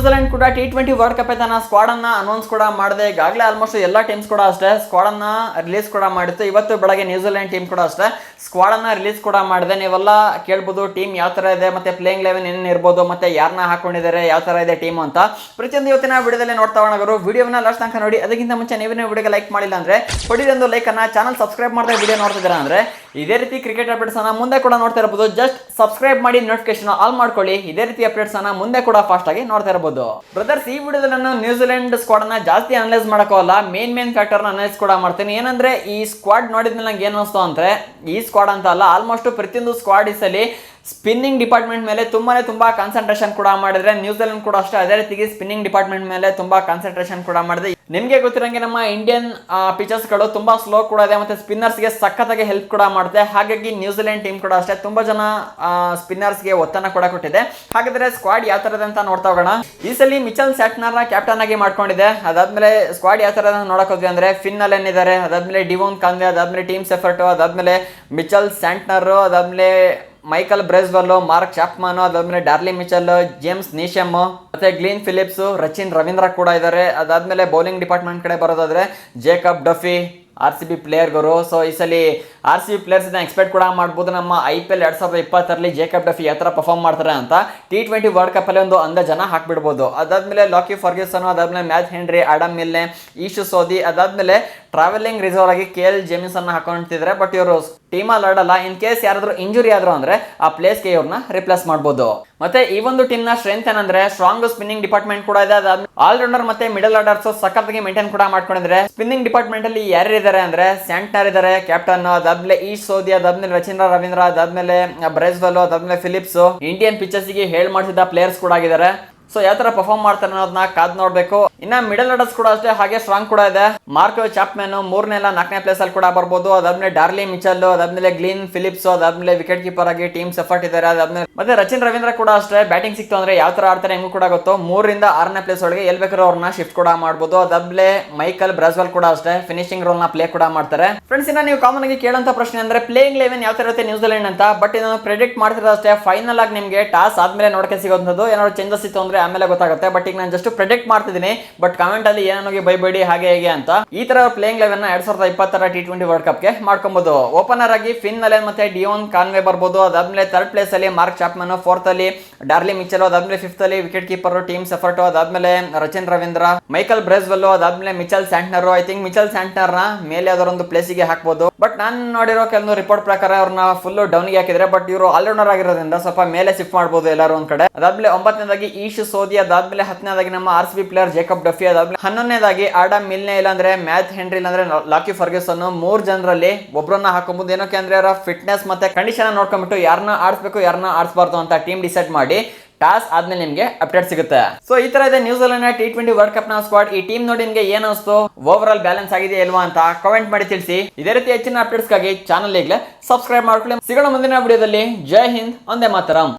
New Zealand ಕೂಡ T20 world cup ತನ್ನ squad ಅನ್ನ ಅನೌನ್ಸ್ ಕೂಡ ಮಾಡಿದೆ. ಈಗಾಗಲೇ ಆಲ್ಮೋಸ್ಟ್ ಎಲ್ಲಾ ಟೀಮ್ಸ್ ಕೂಡ ಅಷ್ಟೇ ಸ್ಕ್ವಾಡ್ ಅನ್ನ ರಿಲೀಸ್ ಕೂಡ ಮಾಡಿತ್ತು. ಇವತ್ತು ಬೆಳಗ್ಗೆ ನ್ಯೂಜಿಲೆಂಡ್ ಟೀಮ್ ಕೂಡ ಅಷ್ಟೇ ಸ್ಕ್ವಾಡ್ ಅನ್ನ ರಿಲೀಸ್ ಕೂಡ ಮಾಡಿದೆ. ನೀವೆಲ್ಲ ಕೇಳ್ಬೋದು ಟೀಮ್ ಯಾವ ತರ ಇದೆ, ಮತ್ತೆ ಪ್ಲೇಯಿಂಗ್ 11 ಏನೇನು ಇರ್ಬೋದು, ಮತ್ತೆ ಯಾರನ್ನ ಹಾಕೊಂಡಿದ್ದಾರೆ, ಯಾವ ತರ ಇದೆ ಟೀಮ್ ಅಂತ ಪ್ರತಿಯೊಂದು ಇವತ್ತಿನ ವಿಡಿಯೋದಲ್ಲಿ ನೋಡ್ತಾ ಹೋಗೋಣ. ವಿಡಿಯೋನ ಲಾಸ್ಟ್ ತನಕ ನೋಡಿ. ಅದಕ್ಕಿಂತ ಮುಂಚೆ ನೀವೇನು ವಿಡಿಯೋಗೆ ಲೈಕ್ ಮಾಡಿಲ್ಲ ಅಂದ್ರೆ ಹೊಡಿ ಒಂದು ಲೈಕ್ ಅನ್ನ, ಚಾನಲ್ ಸಬ್ಸ್ಕ್ರೈಬ್ ಮಾಡದೆ ವಿಡಿಯೋ ನೋಡ್ತಿದ್ದೀರಾ ಅಂದ್ರೆ ಇದೇ ರೀತಿ ಕ್ರಿಕೆಟ್ ಅಪ್ಡೇಟ್ಸ್ ಅನ್ನ ಮುಂದೆ ಕೂಡ ನೋಡ್ತಾ ಇರಬಹುದು. ಜಸ್ಟ್ ಸಬ್ಸ್ಕ್ರೈಬ್ ಮಾಡಿ, ನೋಟಿಫಿಕೇಶನ್ ಆಲ್ ಮಾಡ್ಕೊಳ್ಳಿ. ಇದೇ ರೀತಿ ಅಪ್ಡೇಟ್ಸ್ ಅನ್ನ ಮುಂದೆ ಕೂಡ ಫಾಸ್ಟ್ ಆಗಿ ನೋಡ್ತಾ ಇರಬಹುದು. ಬ್ರದರ್ಸ್, ಈ ವಿಡಿಯೋದಲ್ಲಿ ನಾನು ನ್ಯೂಜಿಲೆಂಡ್ ಸ್ಕ್ವಾಡ್ ಅನ್ನ ಜಾಸ್ತಿ ಅನಲೈಸ್ ಮಾಡಕೋಲ್ಲ, ಮೇನ್ ಫ್ಯಾಕ್ಟರ್ ಅನಲೈಸ್ ಕೂಡ ಮಾಡ್ತೀನಿ. ಏನಂದ್ರೆ ಈ ಸ್ಕ್ವಾಡ್ ನೋಡಿದ್ಮೇಲೆ ನಂಗೆ ಏನು ಅನಿಸ್ತು ಅಂದ್ರೆ, ಈ ಸ್ಕ್ವಾಡ್ ಅಂತ ಅಲ್ಲ, ಆಲ್ಮೋಸ್ಟ್ ಪ್ರತಿಯೊಂದು ಸ್ಕ್ವಾಡ್ ಅಲ್ಲಿ ಸ್ಪಿನ್ನಿಂಗ್ ಡಿಪಾರ್ಟ್ಮೆಂಟ್ ಮೇಲೆ ತುಂಬಾ ಕಾನ್ಸಂಟ್ರೇಷನ್ ಕೂಡ ಮಾಡಿದ್ರೆ. ನ್ಯೂಜಿಲೆಂಡ್ ಕೂಡ ಅಷ್ಟೇ ಅದೇ ರೀತಿಗೆ ಸ್ಪಿನ್ನಿಂಗ್ ಡಿಪಾರ್ಟ್ಮೆಂಟ್ ಮೇಲೆ ತುಂಬಾ ಕಾನ್ಸಂಟ್ರೇಷನ್ ಕೂಡ ಮಾಡಿದೆ. ನಿಮಗೆ ಗೊತ್ತಿರಂಗೆ ನಮ್ಮ ಇಂಡಿಯನ್ ಪಿಚರ್ಸ್ ಗಳು ತುಂಬಾ ಸ್ಲೋ ಕೂಡ ಇದೆ, ಮತ್ತೆ ಸ್ಪಿನ್ನರ್ಸ್ ಗೆ ಸಖತ್ತಾಗಿ ಹೆಲ್ಪ್ ಕೂಡ ಮಾಡುತ್ತೆ. ಹಾಗಾಗಿ ನ್ಯೂಜಿಲೆಂಡ್ ಟೀಮ್ ಕೂಡ ಅಷ್ಟೇ ತುಂಬಾ ಜನ ಸ್ಪಿನ್ನರ್ಸ್ ಗೆ ಒತ್ತನ್ನ ಕೂಡ ಕೊಟ್ಟಿದೆ. ಹಾಗಾದ್ರೆ ಸ್ಕ್ವಾಡ್ ಯಾವ ತರದ ಅಂತ ನೋಡ್ತಾ ಹೋಗೋಣ. ಈ ಸಲ ಮಿಚೆಲ್ ಸ್ಯಾಂಟ್ನರ್ ನ ಕ್ಯಾಪ್ಟನ್ ಆಗಿ ಮಾಡ್ಕೊಂಡಿದೆ. ಅದಾದ್ಮೇಲೆ ಸ್ಕ್ವಾಡ್ ಯಾವ ತರದ ನೋಡಕ್ ಹೋದ್ವಿ ಅಂದ್ರೆ ಫಿನ್ ಅಲೆನ್ ಇದಾರೆ, ಅದಾದ್ಮೇಲೆ ಡಿವೋನ್ ಕಾನ್ವೆ, ಅದಾದ್ಮೇಲೆ ಟೀಮ್ ಸೆಫರ್ಟ್, ಅದಾದ್ಮೇಲೆ ಮಿಚೆಲ್ ಸ್ಯಾಂಟ್ನರ್, ಅದಾದ್ಮೇಲೆ ಮೈಕಲ್ ಬ್ರೇಸ್ವೆಲ್, ಮಾರ್ಕ್ ಚಾಪ್ಮನ್, ಅದಾದ್ಮೇಲೆ ಡಾರ್ಲಿ ಮಿಚೆಲ್, ಜೇಮ್ಸ್ ನೀಶಮ್, ಮತ್ತೆ ಗ್ಲೀನ್ ಫಿಲಿಪ್ಸ್, ರಚಿನ್ ರವೀಂದ್ರ ಕೂಡ ಇದ್ದಾರೆ. ಅದಾದ್ಮೇಲೆ ಬೌಲಿಂಗ್ ಡಿಪಾರ್ಟ್ಮೆಂಟ್ ಕಡೆ ಬರೋದಾದ್ರೆ ಜೇಕಬ್ ಡಫಿ, RCB ಪ್ಲೇಯರ್ಗಳು. ಸೊ ಈ ಸಲ RCB ಪ್ಲೇಯರ್ಸ್ ಎಕ್ಸ್ಪೆಕ್ಟ್ ಕೂಡ ಮಾಡ್ಬೋದು. ನಮ್ಮ IPL 2020 ಜೇಕಬ್ ಡಫಿ ಯಾವ ತರ ಪರ್ಫಾರ್ಮ್ ಮಾಡ್ತಾರೆ ಅಂತ T20 ವರ್ಲ್ಡ್ ಕಪ್ ಅಲ್ಲಿ ಒಂದು ಅಂದಾಜನ ಹಾಕ್ಬಿಡ್ಬೋದು. ಅದಾದ್ಮೇಲೆ ಲಾಕಿ ಫರ್ಗ್ಯೂಸನ್, ಅದಾದ್ಮೇಲೆ ಮ್ಯಾಥ್ ಹೆನ್ರಿ, ಆಡಮ್ ಮಿಲ್ನೆ, ಈಶು ಸೋದಿ, ಅದಾದ್ಮೇಲೆ ಟ್ರಾವೆಲಿಂಗ್ ರಿಸರ್ವ್ ಆಗಿ KL ಜೇಮಿಸನ್ ಹಾಕೊಂಡಿದ್ದಾರೆ. ಬಟ್ ಇವರು ಟೀಮ್ ಅಲ್ಲಿ ಆಡಲ್ಲ. ಇನ್ ಕೇಸ್ ಯಾರಾದ್ರೂ ಇಂಜುರಿ ಆದ್ರು ಅಂದ್ರೆ ಆ ಪ್ಲೇಸ್ಗೆ ಇವ್ರನ್ನ ರಿಪ್ಲೇಸ್ ಮಾಡ್ಬೋದು. ಮತ್ತೆ ಈ ಒಂದು ಟೀಮ್ ನ ಸ್ಟ್ರೆಂತ್ ಏನಂದ್ರೆ ಸ್ಟ್ರಾಂಗ್ ಸ್ಪಿನ್ನಿಂಗ್ ಡಿಪಾರ್ಟ್ಮೆಂಟ್ ಕೂಡ ಇದೆ. ಅದಾದ್ಮೇಲೆ ಆಲ್ರೌಂಡರ್ ಮತ್ತೆ ಮಿಡಲ್ ಆರ್ಡರ್ಸ್ ಸಖತ್ತಾಗಿ ಮೇಂಟೈನ್ ಕೂಡ ಮಾಡ್ಕೊಂಡಿದ್ದಾರೆ. ಸ್ಪಿನ್ನಿಂಗ್ ಡಿಪಾರ್ಟ್ಮೆಂಟ್ ಅಲ್ಲಿ ಯಾರು ಇದ್ದಾರೆ ಅಂದ್ರೆ ಸ್ಯಾಂಟ್ನರ್ ಇದ್ದಾರೆ ಕ್ಯಾಪ್ಟನ್, ಅದಾದ್ಮೇಲೆ ಈಶ್ ಸೋದಿ, ಅದಾದ್ಮೇಲೆ ರಚಿನ್ ರವೀಂದ್ರ, ಅದಾದ್ಮೇಲೆ ಬ್ರೇಸ್ವೆಲ್, ಅದಾದ್ಮೇಲೆ ಫಿಲಿಪ್ಸ್ ಇಂಡಿಯನ್ ಪಿಚರ್ಸ್ ಗೆ ಹೇಳ್ ಮಾಡಿಸಿದ ಪ್ಲೇಯರ್ಸ್ ಕೂಡ ಆಗಿದ್ದಾರೆ. ಸೊ ಯಾವ ತರ ಪರ್ಫಾರ್ಮ್ ಮಾಡ್ತಾರೆ ಅನ್ನೋದನ್ನ ಕಾದ್ ನೋಡ್ಬೇಕು. ಇನ್ನ ಮಿಡಲ್ ಆರ್ಡರ್ಸ್ ಕೂಡ ಅಷ್ಟೇ ಹಾಗೆ ಸ್ಟ್ರಾಂಗ್ ಕೂಡ ಇದೆ. ಮಾರ್ಕ್ ಚಾಪ್ಮನ್ 3ನೇ ಇಲ್ಲ 4ನೇ ಪ್ಲೇಸ್ ಅಲ್ಲಿ ಕೂಡ ಬರ್ಬೋದು. ಅದಾದ್ಮೇಲೆ ಡಾರ್ಲಿ ಮಿಚೆಲ್, ಅದಾದ್ಮೇಲೆ ಗ್ಲೀನ್ ಫಿಲಿಪ್ಸ್, ಅದಾದ್ಮೇಲೆ ವಿಕೆಟ್ ಕೀಪರ್ ಆಗಿ ಟೀಮ್ ಸೆಫರ್ಟ್ ಇದ್ದಾರೆ. ಅದಾದ್ಮೇಲೆ ಮತ್ತೆ ರಚಿನ್ ರವೀಂದ್ರ ಕೂಡ ಅಷ್ಟೇ ಬ್ಯಾಟಿಂಗ್ ಸಿಕ್ತು ಅಂದ್ರೆ ಯಾವ ತರ ಆಡ್ತಾರೆ ಹೆಂಗೂ ಕೂಡ ಗೊತ್ತು. 3ರಿಂದ 6ನೇ ಪ್ಲೇಸ್ ಒಳಗೆ ಎಲ್ ಬೇಕಾದ್ರೂ ಅವ್ರನ್ನ ಶಿಫ್ಟ್ ಕೂಡ ಮಾಡ್ಬೋದು. ಅದಾದ್ಮೇಲೆ ಮೈಕಲ್ ಬ್ರಾಸ್ವೆಲ್ ಕೂಡ ಅಷ್ಟೇ ಫಿನಿಶಿಂಗ್ ರೋಲ್ ನ ಪ್ಲೇ ಕೂಡ ಮಾಡ್ತಾರೆ. ಫ್ರೆಂಡ್ಸ್, ಇನ್ನ ನೀವು ಕಾಮನ್ ಆಗಿ ಕೇಳಂತ ಪ್ರಶ್ನೆ ಅಂದ್ರೆ ಪ್ಲೇಯಿಂಗ್ 11 ಯಾವ ತರ ಇರುತ್ತೆ ನ್ಯೂಜಿಲೆಂಡ್ ಅಂತ. ಬಟ್ ಇದನ್ನು ಪ್ರೆಡಿಕ್ಟ್ ಮಾಡ್ತಿರೋ ಅಷ್ಟೇ. ಫೈನಲ್ ಆಗಿ ನಿಮಗೆ ಟಾಸ್ ಆದ್ಮೇಲೆ ನೋಡಕ್ಕೆ ಸಿಗೋದು. ಏನಾದ್ರು ಚೇಂಜಸ್ ಇತ್ತು ಅಂದ್ರೆ ಆಮೇಲೆ ಗೊತ್ತಾಗುತ್ತೆ. ಬಟ್ ಈಗ ನಾನು ಜಸ್ಟ್ ಪ್ರೆಡಿಕ್ಟ್ ಮಾಡ್ತಿದ್ದೀನಿ. ಬಟ್ ಕಮೆಂಟ್ ಅಲ್ಲಿ ಏನೋ ಬೈಬೇಡಿ ಹಾಗೆ ಹೇಗೆ ಅಂತ. ಈ ತರ ಪ್ಲೇಯಿಂಗ್ 11 2020 T20 ವರ್ಲ್ಡ್ ಕಪ್ ಗೆ ಮಾಡ್ಕೊಬಹುದು. ಓಪನರ್ ಆಗಿ ಫಿನ್ ಅಲೆನ್ ಮತ್ತೆ ಡಿಯೋನ್ ಕಾನ್ವೆ ಬರ್ಬೋದು. ಅದಾದ್ಮೇಲೆ 3rd ಪ್ಲೇಸ್ ಅಲ್ಲಿ ಮಾರ್ಕ್ ಚಾಪ್ಮನ್, 4th ಅಲ್ಲಿ ಡಾರ್ಲಿ ಮಿಚೆಲ್, ಅದಾದ್ಮೇಲೆ 5th ಅಲ್ಲಿ ವಿಕೆಟ್ ಕೀಪರ್ ಟೀಮ್ ಸೆಫರ್ಟ್, ಅದಾದ್ಮೇಲೆ ರಚಿನ್ ರವೀಂದ್ರ, ಮೈಕಲ್ ಬ್ರೇಸ್ವೆಲ್, ಅದಾದ್ಮೇಲೆ Mitchell Santner. I think Mitchell Santner ನ ಮೇಲೆ ಯಾವ್ದಾರೊಂದು ಪ್ಲೇಸ್ ಗೆ ಹಾಕ್ಬೋದು. ಬಟ್ ನಾನು ನೋಡಿರೋ ಕೆಲವೊಂದು ರಿಪೋರ್ಟ್ ಪ್ರಕಾರ ಅವ್ರನ್ನ ಫುಲ್ ಡೌನ್ ಗೆ ಹಾಕಿದ್ರೆ. ಬಟ್ ಇವರು ಆಲ್ರೌಂಡರ್ ಆಗಿರೋದ್ರಿಂದ ಸ್ವಲ್ಪ ಮೇಲೆ ಶಿಫ್ಟ್ ಮಾಡಬಹುದು ಎಲ್ಲರೂ ಒಂದ್ ಕಡೆ. ಅದಾದ್ಮೇಲೆ 9ನೇದಾಗಿ ಈಶ್ ಸೋದಿ, ಅದಾದ್ಮೇಲೆ 10ನೇದಾಗಿ ನಮ್ಮ RCB ಪ್ಲೇಯರ್ ಜೇಕಬ್ ಡಫಿ, ಅದಾದ್ಮೇಲೆ 11ನೇದಾಗಿ ಆಡಮ್ ಮಿಲ್ನೆ ಇಲ್ಲಾಂದ್ರೆ ಮ್ಯಾಥ್ ಹೆನ್ರಿ ಇಲ್ಲಾಂದ್ರೆ ಲಾಕಿ ಫರ್ಗ್ಯೂಸನ್. 3 ಜನರಲ್ಲಿ ಒಬ್ಬರನ್ನ ಹಾಕಬಹುದು. ಏನಕ್ಕೆ ಅಂದ್ರೆ ಅವರ ಫಿಟ್ನೆಸ್ ಮತ್ತೆ ಕಂಡೀಷನ್ ನೋಡ್ಕೊಂಡ್ಬಿಟ್ಟು ಯಾರನ್ನ ಆಡಿಸ್ಬೇಕು ಯಾರನ್ನ ಆಡಿಸಬಾರ್ದು ಅಂತ ಟೀಮ್ ಡಿಸೈಡ್ ಮಾಡಿ ಟಾಸ್ ಆದ್ಮೇಲೆ ನಿಮ್ಗೆ ಅಪ್ಡೇಟ್ ಸಿಗುತ್ತೆ. ಸೊ ಈ ತರ ಇದೆ ನ್ಯೂಜಿಲೆಂಡ್ T20 ವರ್ಲ್ಡ್ ಕಪ್ ನ ಸ್ಕ್ವಾಡ್. ಈ ಟೀಮ್ ನೋಡಿ ನಿಮ್ಗೆ ಏನು ಅನಿಸ್ತು, ಓವರ್ ಆಲ್ ಬ್ಯಾಲೆನ್ಸ್ ಆಗಿದೆ ಇಲ್ವಾ ಅಂತ ಕಾಮೆಂಟ್ ಮಾಡಿ ತಿಳಿಸಿ. ಇದೇ ರೀತಿ ಹೆಚ್ಚಿನ ಅಪ್ಡೇಟ್ಸ್ ಗಾಗಿ ಚಾನಲ್ ಈಗಲೇ ಸಬ್ಸ್ಕ್ರೈಬ್ ಮಾಡ್ಕೊಳ್ಳಿ. ಸಿಗೋಣ ಮುಂದಿನ ವಿಡಿಯೋದಲ್ಲಿ. ಜೈ ಹಿಂದ್, ಒಂದೇ ಮಾತರಂ.